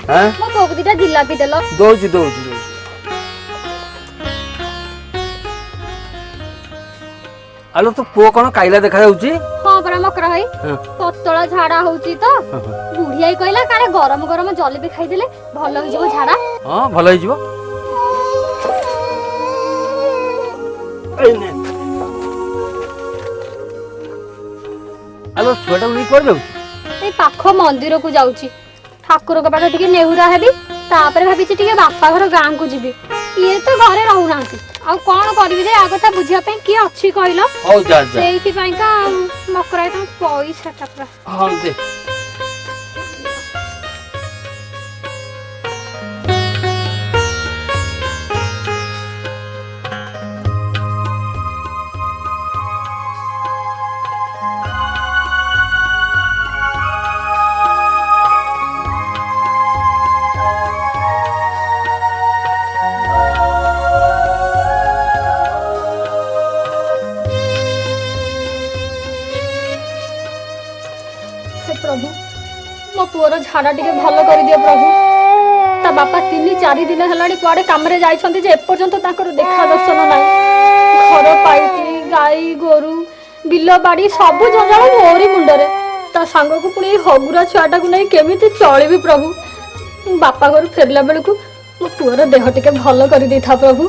हां मो पुओ दिटा जिलापी देलो दौची दौची दौची आलो तो पुओ कौन काइला देखा जाउची हां परा मकरा भाई पतला झाड़ा होउची तो बुढ़ियाई कहला काले गरम गरम जलेबी खाई देले भलो हो जबो झाड़ा हां भलो हो जबो आलो छुआटा उड़ी कर जाउ ए पाखो मंदिर को जाउची ठाकुर के पाखे टिके नेहुरा हेबी तापर भाबी छि टिके बापा घर गां को जीबी ये तो घरे रहू नांती आ कोन करबी जे आ कथा बुझिया पे की अछि कहलो हो जा जा सेइथि पई का मकराई त पैसा टकरा हां दे प्रभु मो पुअर झाड़ा टिके भलो कर दियो प्रभु ता बापा 3-4 दिन हलानी कुआडे कामरे जाइछंती जे एपर्यंत ताकर देखा दर्शन नाही घर पाइटी गाई गोरु बिलो बाड़ी सब जंजाल मोरी मुंडरे ता सांग को पुणी हगुरा छुआटा को नहीं केमिति चलिबी प्रभु बापा घर फेरला बेल को मो पुअर देह टिके भलो कर दी था प्रभु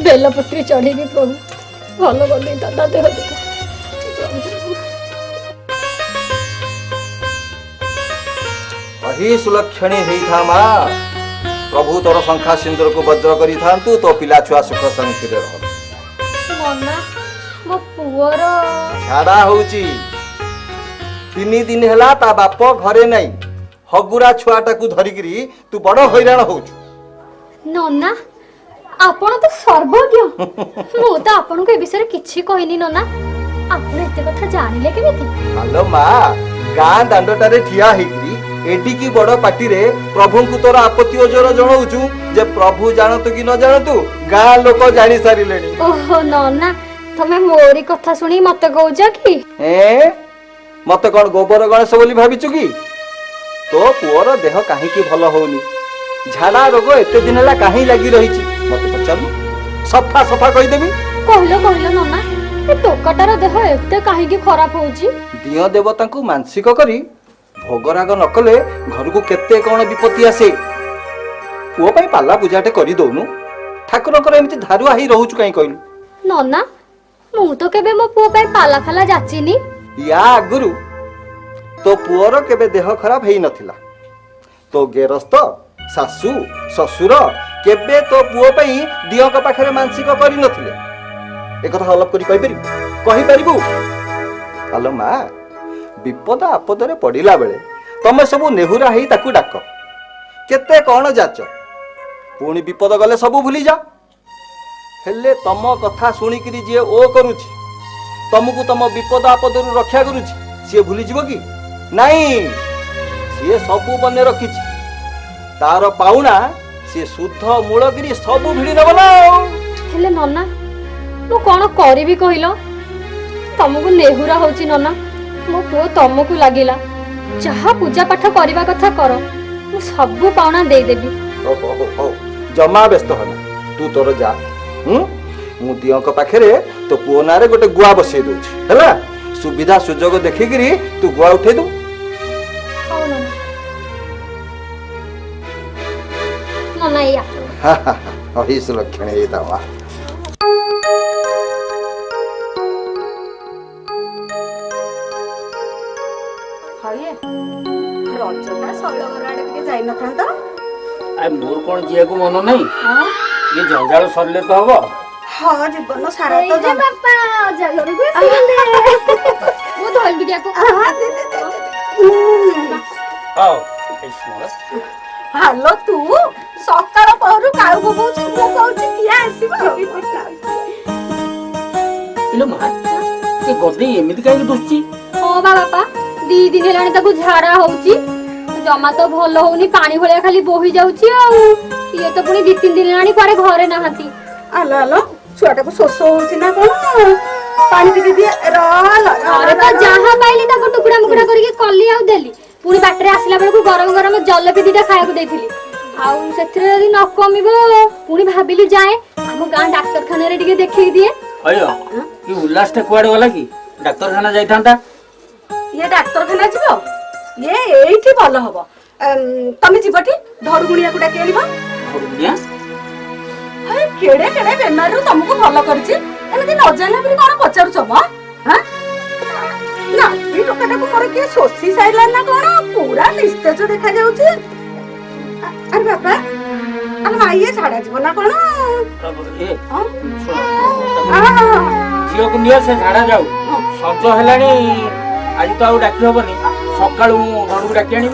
बेलपत्री चढ़ीबी प्रभु भलो कर दी था देह टिके अही सुलक्षणी हेइथा मा प्रभु तोर शंखा सिंदूर को वज्र करी थांतु तो पिला छुआ सुख शांति रे रह मना मो पुअर झाड़ा होउची 3 दिन हला ता बाप घरे नाही हगुरा छुआटा को धरिकरी तू बड़ हैरान होउछु नन्ना आपण तो सर्वज्ञ मु तो आपण को ए विषय किछि कहिनी नन्ना आपण एते कथा जानिले केमिति हेलो मा गां दांडटारे ठिया हेकरी एडी की बड़ पार्टी रे प्रभु को तोर आपत्ति ओजर जणाउछु जे प्रभु जानतु कि न जानतु गां लोक जानि सारिलेनी ओहो नन्ना तमे मोरी कथा सुनी मते कहउछ कि ए मते कोन गोबर गणेश बोली भाबिछु कि तो पुअर देह काहे की भलो होउनी झाड़ा रोग एते दिन हला काहे लागि रहिछि मते पचारु सफा सफा कहि देबी कहलो नन्ना ए टोकाटार देह एते काहे की खराब होउची दियो देवता को मानसिक करी भोगराग नकले घर को केते कोन विपत्ति आसे पुओ पई पाला पूजाटे करी दोनु ठाकुर कर एमिति धारुआ ही रहउछु काई कहलु नन्ना मु तो केबे मो पुओ पई पाला खाला जाचिनी या गुरु तो पुओर केबे देह खराब हेई नथिला तो गेरस्त सासू ससुर केबे तो पुओ पई दियो का पाखरे मानसिक करी नथिले ए कथा हलप करी कहि परिबु हालो मा विपद आपद रे पड़िला बेले तमे सब नेहुरा हेई ताकू डाक केते कोन जाच पुणी विपद गले सब भूली जा हेले तम कथा सुनी करी जे ओ करूची तुमको तम विपद आपद रु रक्षा करूची से भूली जीवो कि नहीं से सब बने रखिची तार पाउना से शुद्ध मूलगिरी सब भिड़ी नब ना हेले नन्ना मु कोन करबी कहिलो तुमको नेहुरा होची नन्ना मो पुओ तुमको लागिला जहा पूजा पाठ करबा कथा करो मु सब पाउना दे देबी ओ जमा व्यस्त हना तू तोर जा मु दियो को पाखरे तो पुओ नारे गोटे गुआ बसै दोछि हैला सुविधा सुजोग देखिकरी तू गुआ उठे दो हो नन्ना नन्ना या हा हा अही सुलक्षण हे दावा हाये रजटा सलगर आडे के जाई नथांता आ मोर कोन जिया को मन नहीं ये जंजाल सरले तो हबो हां जीवन सारा तो जे बापा जगर को सिले मु धोल बिटिया को आओ कृष्ण हालो तू सकार पहरु काउ को कहू मु कहू किया आसीबो इलो मा ये गदे एमिति काई दुछि ओ बापा 2 दिन हेलानी ताकू झाड़ा होउची जमा तो भलो होउनी पानी भलिया खाली बोही जाउची आ ये तो पुनी 2-3 दिन हेलानी पारे घरे नाहंती आलो आलो छुआटा को शोष होउची ना कोन पानी पी दे रा ला अरे तो जहां पाइली ताको टुकड़ा मुकड़ा करके कली आउ देली पुणी बाटरे आसला बेलू गरम गरम जलेबी दीटा खाया देइथिली आउ सेथरे यदि न कमिबो पुणी भाबिली जाए हम गां डाक्तरखाना रे टिके देखि दिए अयो कि उल्लास टे कुआडे गला कि डाक्तरखाना जाइथांता ये डाक्तरखाना जीवो ये एठी भलो हबो तमे जीवठी धड़ु गुणिया को डाके आनिबो गुड़िया अरे केड़े केड़े बेमार रो तुमको भलो करछि एमति न जानला बिन कोन पचारु छबो हां ना ई टोकाटा को मोर के सोसी साइला ना कोन पूरा निस्तेज देखा जाउछि अरे बाबा अरे माइए झाड़ा जीव ना कोन ए हां झियो को निया से झाड़ा जाऊ सज हेलानी आज तो आउ डाकी हबनी सकाळू घरु डाकी आनी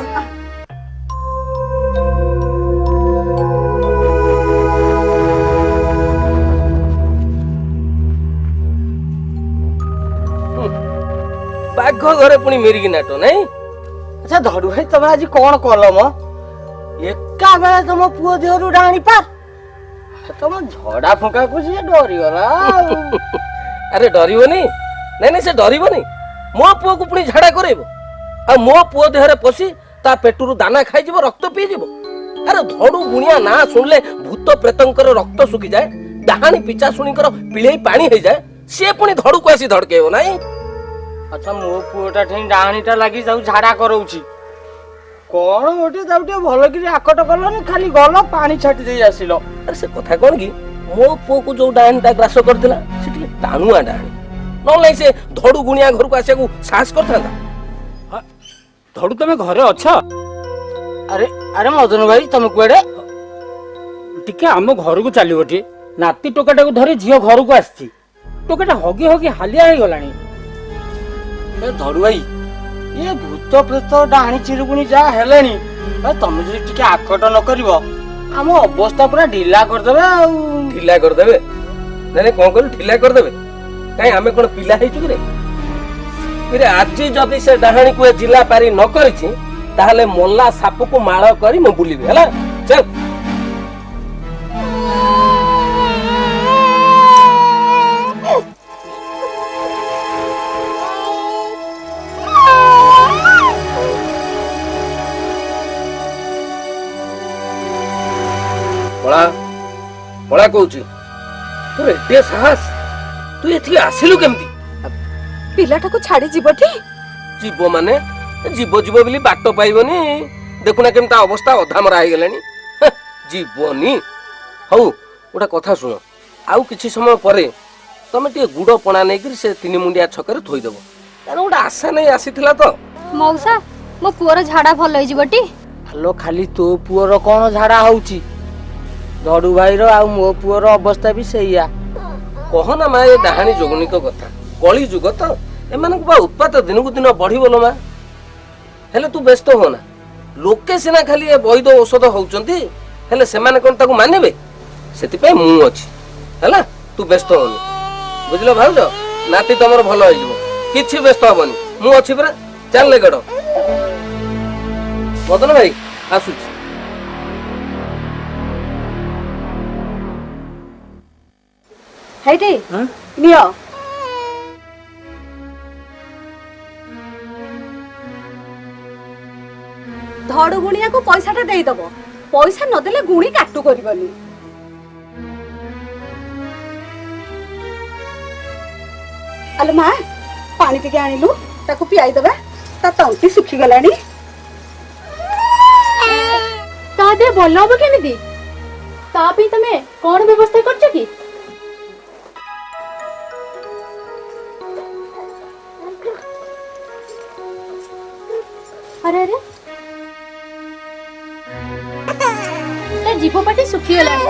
बाघ घरे पुणी मिरिकी नाटो नहीं अच्छा धड़ू भाई तमे आज कौन कल म एका बेला तुम पुओ देहरु डाणी पार तुम झड़ा फंका को से डरी गला अरे डरिबनी नहीं नहीं से डरिबनी मो पुओ को पुणी झाड़ा करेबो आ मो पुओ देहरे पसी ता पेटुरु दाना खाई जीवो रक्त पी जीवो अरे धड़ू गुणिया ना सुनले भूत प्रेतंकर रक्त सुखी जाए डाहाणी पिचा सुणीकर पिळेई पानी हे जाए से पुणी धड़ू को आसी धड़केबो नहीं अच्छा मो पुओटा ठें डाहाणीटा लागी जाऊ झाड़ा करौछि कौन गोटे जाऊ भल कि आकट कलनी खाली गल पानी छाटी दे आसिल अरे से कथा कौन कि मो पुओ को जो डाहाणीटा ग्रास करथिला से टिके टाणुआ डाहाणी न नहीं से धड़ू गुणिया घर को आसे को साहस करथांदा धड़ू तमे घरे अछ अरे अरे मदन भाई तमे कुआडे टिके आम घर को चलियो टी नाती टोकाटा को धरी झियो घर को आछि टोकाटा हगी हगी हालिया हे गलानी ए धड़ू भाई ये भूत प्रेत डाहाणी चिरुकुणी जा हेलेनी तमे जदि टिके आकट न करिवो आम अवस्था पूरा ढिला कर देबे आ ढिला कर देबे नहीं कोन कर ढिला कर देबे काई हमें कोन पिला हे छु रे फिर आज जदि से डाहाणी को जिला पारी न करिछि ताहले मोल्ला साप को माळ करी म बुलिबे हला चल बड़ा बड़ा कहूची तोर एते साहस तू एथि आसिलु केमती पिलाटा को छाड़ी जीवठी जीव माने जीव जीव बोली बाट पाइबनी देखुना केमता अवस्था अधा मरा हे गेलानी जीवनी हौ गोटा कथा सुन आउ किछि समय परे तमे टे गुड़ पणा नै कि से तीन मुंडिया छकरे थोई देबो कारण गोटा आशा नै आसीथिला तो मौसा मो पुअर झाड़ा भल होई जीवटी हलो खाली तो पुअर कोन झाड़ा होउची धड़ू भाई रो आ मो पुअर अवस्था भी सहीया कहना मा ये डाहाणी जोगनिक कथा कली जुग तो एमान को बा उत्पात दिन को दिन बढ़ी बोलो मा हेले तू व्यस्त हो ना लोके सिना खाली ए वैद औषध होउचंती हेले सेमाने कोन ताको मानिबे सेति पे मु अछि हला तू व्यस्त होनी बुझलो भाउजो नाती तमर भलो होई जबो किछि व्यस्त होबनी मु अछि परा चल ले गडो मदन भाई आसु हैदे नियो धड़ु गुणिया को पैसाटा देई दबो पैसा न देले गुणी काटू करबनी अले मां पानी टिके आनिलु ताको पियाई दबा ता तंती सुखी गलानी ता दे भल हो केमिति ता पे तमे कोन व्यवस्था करछ की अरे अरे ता जीव पाटी सुखी गलानी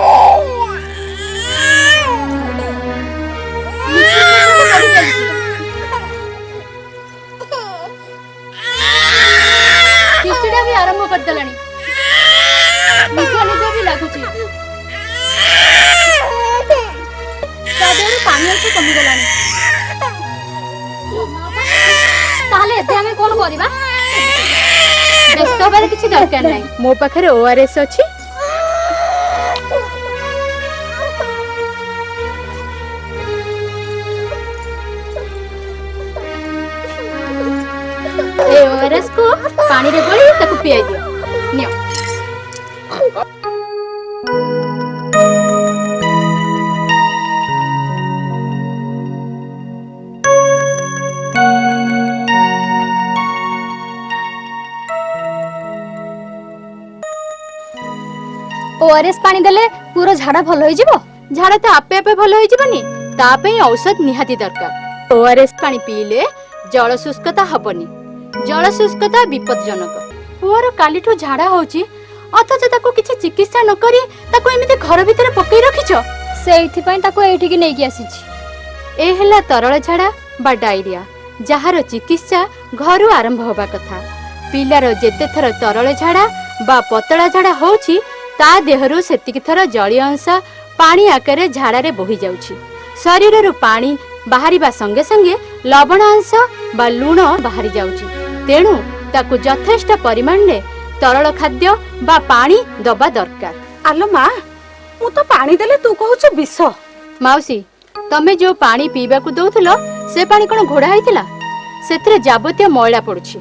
किचड़ा भी आरंभ कर दलानी निको निको भी लागुची तादेर पानी अच्छे कमी गलानी ताले एते हमें कोन करिबा व्यस्त होबार किछि दरकार नै मो पाखरे ओआरएस अछि ए ओआरएस को पानी रे ପିଆଇ ଦିଅ ନିଅ। ओआरएस पानी देले पूरा झाड़ा भल होई जीवो। ଝାଡା ତ ଆପେ ଆପେ ଭଲ ହେଇଯିବନି, ତା ପାଇଁ ଔଷଧ ନିହାତି ଦରକାର। ଓଆରଏସ୍ ପାଣି ପିଇଲେ ଜଳ ଶୁଷ୍କତା ହବନି। ଜଳ ଶୁଷ୍କତା ବିପଦଜନକ। ପୁଅର କାଲିଠୁ ଝାଡା ହଉଛି, ଅଥଚ ତାକୁ କିଛି ଚିକିତ୍ସା ନ କରି ତାକୁ ଏମିତି ଘର ଭିତରେ ପକେଇ ରଖିଛ। ସେଇଥିପାଇଁ ତାକୁ ଏଇଠିକି ନେଇକି ଆସିଛି। ଏ ହେଲା ତରଳ ଝାଡା ବା ଡାଇରିଆ, ଯାହାର ଚିକିତ୍ସା ଘରୁ ଆରମ୍ଭ ହେବା କଥା। ପିଲାର ଯେତେ ଥର ତରଳ ଝାଡା ବା ପତଳା ଝାଡା ହଉଛି, ତା ଦେହରୁ ସେତିକି ଥର ଜଳୀୟ ଅଂଶ ପାଣି ଆକାରରେ ଝାଡାରେ ବୋହି ଯାଉଛି। ଶରୀରରୁ ପାଣି ବାହାରିବା ସଙ୍ଗେ ସଙ୍ଗେ ଲବଣ ଅଂଶ ବା ଲୁଣ ବାହାରି ଯାଉଛି। ତେଣୁ ତାକୁ ଯଥେଷ୍ଟ ପରିମାଣରେ ତରଳ ଖାଦ୍ୟ ବା ପାଣି ଦବା ଦରକାର। ଆଲୋ ମା, ମୁଁ ତ ପାଣି ଦେଲେ ତୁ କହୁଛୁ ବିଷ। ମାଉସୀ, ତମେ ଯୋଉ ପାଣି ପିଇବାକୁ ଦଉଥିଲ ସେ ପାଣି କଣ ଘୋଡା ହେଇଥିଲା? ସେଥିରେ ଯାବତୀୟ ମଇଳା ପଡୁଛି।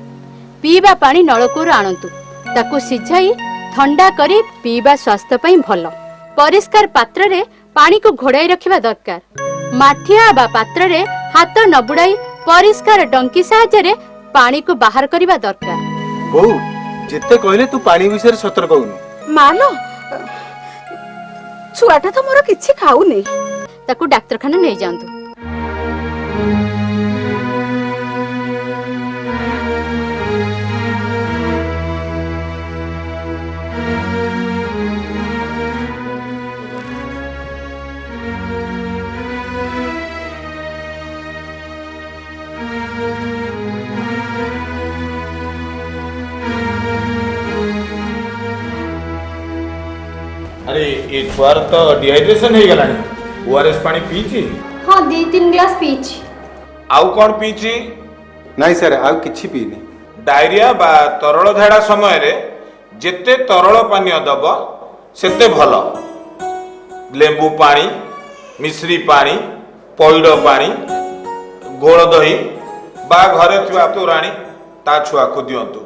ପିଇବା ପାଣି ନଳକୂଅରୁ ଆଣନ୍ତୁ, ତାକୁ ସିଝାଇ ଥଣ୍ଡା କରି ପିଇବା ସ୍ୱାସ୍ଥ୍ୟ ପାଇଁ ଭଲ। ପରିଷ୍କାର ପାତ୍ରରେ ପାଣିକୁ ଘୋଡାଇ ରଖିବା ଦରକାର। ମାଠିଆ ବା ପାତ୍ରରେ ହାତ ନ ବୁଡାଇ ପରିଷ୍କାର ଡଙ୍କି ସାହାଯ୍ୟରେ ପାଣିକୁ ବାହାର କରିବା ଦରକାର। ବୋଉ, ଯେତେ କହିଲେ ତୁ ପାଣି ବିଷୟରେ ସତର୍କ ହଉନୁ। ମାଲୋ, ଛୁଆଟା ତ ମୋର କିଛି ଖାଉନି। ତାକୁ ଡାକ୍ତରଖାନା ନେଇଯାଆନ୍ତୁ। अरे ये छुआर तो डिहाइड्रेशन हो गलानी। ओआरएस पानी पीची? हाँ, 2-3 ग्लास पीची। आउ कौन पीची? ନାଇଁ ସାର୍, ଆଉ କିଛି ପିଇନି। डायरिया बा तरल झाड़ा समय रे जेते तरल पानी दब सेते भल। लेंबू पानी, मिश्री पानी, पैड पानी, घोल दही बा घरे थुआ तोराणी ता छुआ को दियंतु।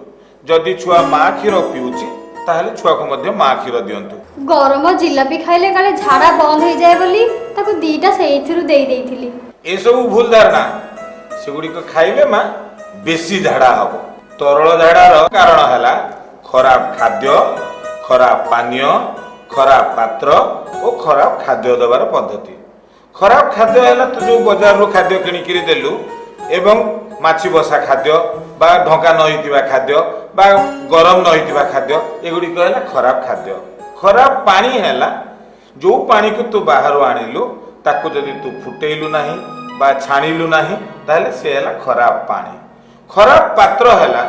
जदि छुआ माँ क्षीर पीउची ताहले छुआ को मध्य माँ क्षीर दियंतु। गरम जिलापी खाइले काले झाड़ा बंद हो जाए बोली ताको 2टा सेइथिरु देई देइथिली। ए सब भूल धारणा। सेगुडी को खाइले माँ बेसी झाड़ा हबो। तरल झाड़ार कारण हैला खराब खाद्य, खराब पानीय, खराब पात्र और खराब खाद्य देवार पद्धति। खराब खाद्य हैला तो जो बाजार रो खाद्य किणिकिरी देलु एवं माछी बसा खाद्य बा ढंका न होइतिबा खाद्य बा गरम न होइतिबा खाद्य एगुडी को हैला खराब खाद्य। खराब पानी हैला जो पानी को तू बाहर आनिलु ताको जदि तू फुटेइलु नाही बा छाणिलु नाही ताहले से हैला खराब पानी। खराब पात्र हैला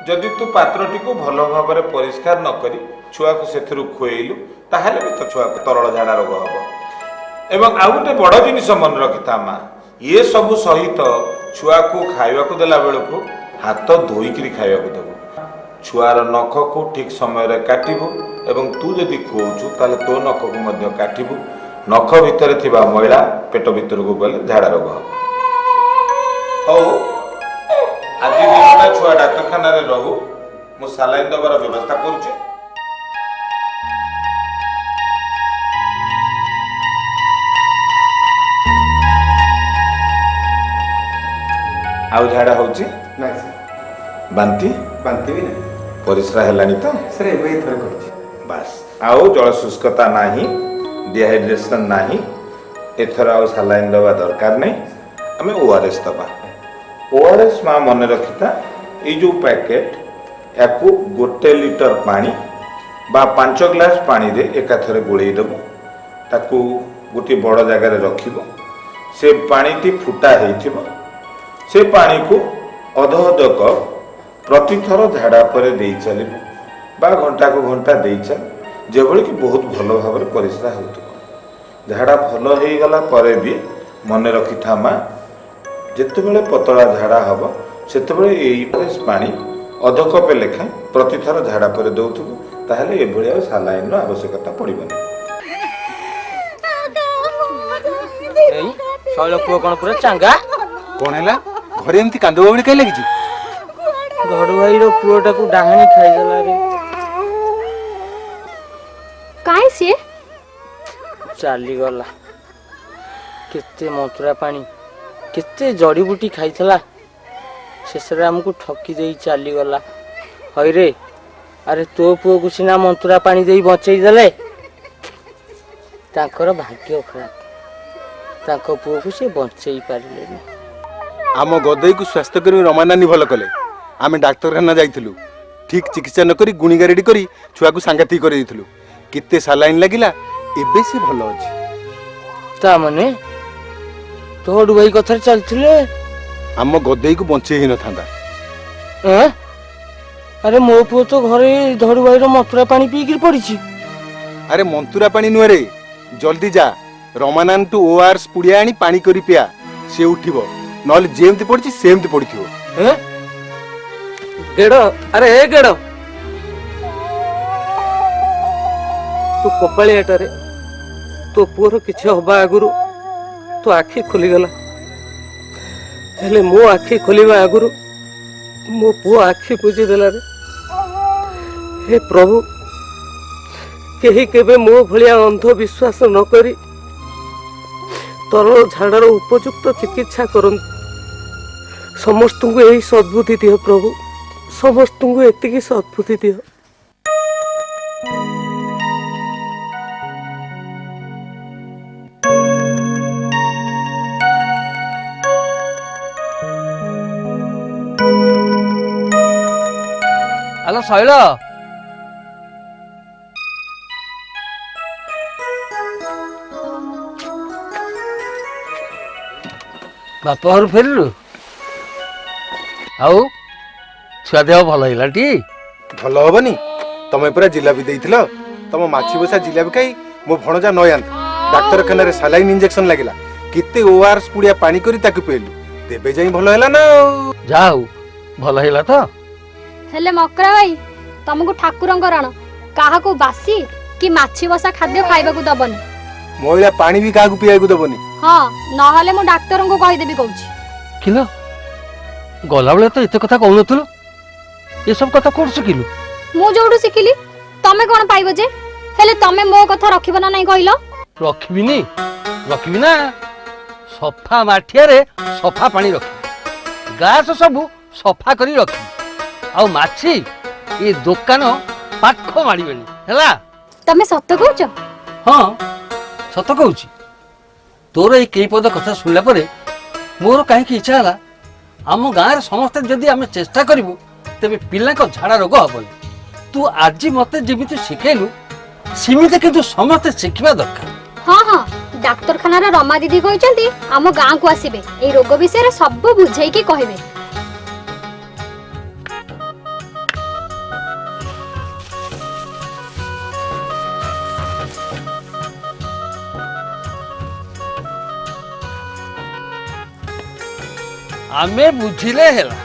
जदि तू पात्रटी को भल भाव में परिष्कार न करी छुआ को सेथरु खुएलु ताहले भी तो छुआ को तरल झाड़ा रोग हबो। एवं आ गोटे बड़ जिनिस मन रखिता माँ, ये सब सहित छुआ को खाइबा को देला बेल को हाथ धोईकरी खाइबा को देबो। छुआर नख को ठीक समय रे काटिबो एवं तू जदि खुआउछु ताले तो नख को मध्य काटिबो। नख भितर थिबा मैला पेट भितर को गले झाड़ा रोग हबो। हो आज दिनटा छुआ डाक्तरखाना रे रहू, मु सालाइन दबार व्यवस्था करूची। आउ झाड़ा होची? ନାଇଁ ସାର୍, बांती ବାନ୍ତି ବି ନାହିଁ। परिश्रा हेलानी तो ସାର୍ ଏବେ ଏଥର କରିଛି। बस आउ जल शुष्कता नाही, डिहाइड्रेशन नाही। एथर आउ सालाइन दबा दरकार नहीं। आमे ओआरएस दबा। ओआरएस माँ मन रखिता ये जो पैकेट याकू 1 लीटर पानी बा 5 ग्लास पानी रे एकाथरे गोळेई दबो। ताकू गोटे बड़ जगह रे रखिबो। से पानी टी फुटा हेइथिबो। से पानी को अध अध कप प्रति थर झाड़ा पर दे चलिबो बा घंटा को घंटा दे चल जेभଳି कि बहुत भल भाव में परिश्रा होतबो। झाड़ा भल हो गला परे भी मन रखिथा माँ, जेते बेले पतला झाड़ा हबो सेते बेले एई पानी अध कप लेखा प्रति थर झाड़ा पर दउथबो। ताहले ए भलिया सालाइन रो आवश्यकता पड़िबनी। एई शैल पुओ कोन पूरा चांगा କଣ ହେଲା? ଘରେ ଏମିତି କାନ୍ଦ ବାଉଳି କାଇଁ ଲାଗିଛି? ଧଡୁ ଭାଇର ପୁଅଟାକୁ ଡାହାଣୀ ଖାଇଦେଲା ରେ। କାହିଁ ସିଏ ଚାଲିଗଲା। କେତେ ମନ୍ତୁରା ପାଣି କେତେ ଜଡିବୁଟି ଖାଇଥିଲା, ଶେଷରେ ଆମକୁ ଠକି ଦେଇ ଚାଲିଗଲା। ହଇରେ, ଆରେ ତୋ ପୁଅକୁ ସିନା ମନ୍ତୁରା ପାଣି ଦେଇ ବଞ୍ଚେଇ ଦେଲେ, ତାଙ୍କର ଭାଗ୍ୟ ଖରାପ, ତାଙ୍କ ପୁଅକୁ ସେ ବଞ୍ଚେଇ ପାରିଲେନି। ଆମ ଗଦେଇକୁ ସ୍ୱାସ୍ଥ୍ୟକର୍ମୀ ରମାନାନୀ ଭଲ କଲେ। ଆମେ ଡାକ୍ତରଖାନା ଯାଇଥିଲୁ, ଠିକ୍ ଚିକିତ୍ସା ନକରି ଗୁଣିଗାରେଡ଼ି କରି ଛୁଆକୁ ସାଙ୍ଘାତିକ କରିଦେଇଥିଲୁ। କେତେ ସାଲାଇନ୍ ଲାଗିଲା, ଏବେ ସେ ଭଲ ଅଛି। ତା ମାନେ ଧଡୁ ଭାଇ କଥାରେ ଚାଲିଥିଲେ ଆମ ଗଦେଇକୁ ବଞ୍ଚେଇ ହେଇନଥାନ୍ତା। ଆରେ ମୋ ପୁଅ ତ ଘରେ ଧଡୁ ଭାଇର ମନ୍ତୁରା ପାଣି ପିଇକିରି ପଡିଛି। ଆରେ ମନ୍ତୁରା ପାଣି ନୁହେଁରେ, ଜଲ୍ଦି ଯା ରମାନାନଠୁ ORS ପୁଡ଼ିଆ ଆଣି ପାଣି କରି ପିଆ, ସେ ଉଠିବ। ନହେଲେ ଯେମିତି ପଡିଛି ସେମିତି ପଡିଥିବ। ଗେଡ, ଆରେ ଏ ଗେଡ, ତୁ କପାଳିଆଟାରେ ତୋ ପୁଅର କିଛି ହବା ଆଗରୁ ତୋ ଆଖି ଖୋଲିଗଲା, ହେଲେ ମୋ ଆଖି ଖୋଲିବା ଆଗରୁ ମୋ ପୁଅ ଆଖି ବୁଜିଦେଲା ରେ। ହେ ପ୍ରଭୁ, କେହି କେବେ ମୋ ଭଳିଆ ଅନ୍ଧବିଶ୍ୱାସ ନ କରି ତରଳ ଝାଡ଼ାର ଉପଯୁକ୍ତ ଚିକିତ୍ସା କରନ୍ତୁ। ସମସ୍ତଙ୍କୁ ଏହି ସଦ୍ବୁଦ୍ଧି ଦିଅ ପ୍ରଭୁ, ସମସ୍ତଙ୍କୁ ଏତିକି ସଦ୍ବୁଦ୍ଧି ଦିଅ। ହ୍ୟାଲୋ ଶୈଳ, ବାପ ଘରୁ ଫେରିଲୁ? ଆଉ ଛୁଆ ଦେହ ଭଲ ହେଇଗଲା ଟି? ଭଲ ହବନି? ତମେ ପୁରା ଜିଲାପି ଦେଇଥିଲ। ତମ ମାଛି ବସା ଜିଲାପି ଖାଇ ମୋ ଭଣଜା ନୟାନ୍ତ ଡାକ୍ତରଖାନାରେ ସାଲାଇନ୍ ଇଞ୍ଜେକ୍ସନ ଲାଗିଲା। କେତେ ORS ପୁଡ଼ିଆ ପାଣି କରି ତାକୁ ପିଇଲୁ, ତେବେ ଯାଇ ଭଲ ହେଲା ନା। ଯା ହଉ ଭଲ ହେଇଗଲା ତ। ହେଲେ ମକରା ଭାଇ, ତମକୁ ଠାକୁରଙ୍କ ରାଣ, କାହାକୁ ବାସି କି ମାଛି ବସା ଖାଦ୍ୟ ଖାଇବାକୁ ଦବନି। ମଇଳା ପାଣି ବି କାହାକୁ ପିଇବାକୁ ଦବନି। ହଁ, ନହେଲେ ମୁଁ ଡାକ୍ତରଙ୍କୁ କହିଦେବି କହୁଛି। କିଲୋ, ଗଲାବେଳେ ତ ଏତେ କଥା କହୁନଥିଲୁ, ଏସବୁ କଥା କୋଉଠୁ ଶିଖିଲୁ? ମୁଁ ଯୋଉଠୁ ଶିଖିଲି ତମେ କଣ ପାଇବ ଯେ? ହେଲେ ତମେ ମୋ କଥା ରଖିବ ନା ନାଇଁ କହିଲ? ରଖିବିନି? ରଖିବି ନା। ସଫା ମାଠିଆରେ ସଫା ପାଣି ରଖିବି, ଗ୍ଲାସ ସବୁ ସଫା କରି ରଖିବି, ଆଉ ମାଛି ଏ ଦୋକାନ ପାଖ ମାଡ଼ିବେନି ହେଲା। ତମେ ସତ କହୁଛ? ହଁ ସତ କହୁଛି। ତୋର ଏଇ କେଇ ପଦ କଥା ଶୁଣିଲା ପରେ ମୋର କାହିଁକି ଇଚ୍ଛା ହେଲା, ଆମ ଗାଁରେ ସମସ୍ତେ ଯଦି ଆମେ ଚେଷ୍ଟା କରିବୁ ତେବେ ପିଲାଙ୍କ ଝାଡ଼ା ରୋଗ ହବନି। ତୁ ଆଜି ମତେ ଯେମିତି ଶିଖେଇଲୁ ସେମିତି କିନ୍ତୁ ସମସ୍ତେ ଶିଖିବା ଦରକାର। ହଁ ହଁ, ଡାକ୍ତରଖାନାର ରମା ଦିଦି କହିଛନ୍ତି ଆମ ଗାଁକୁ ଆସିବେ, ଏଇ ରୋଗ ବିଷୟରେ ସବୁ ବୁଝେଇକି କହିବେ। ଆମେ ବୁଝିଲେ ହେଲା।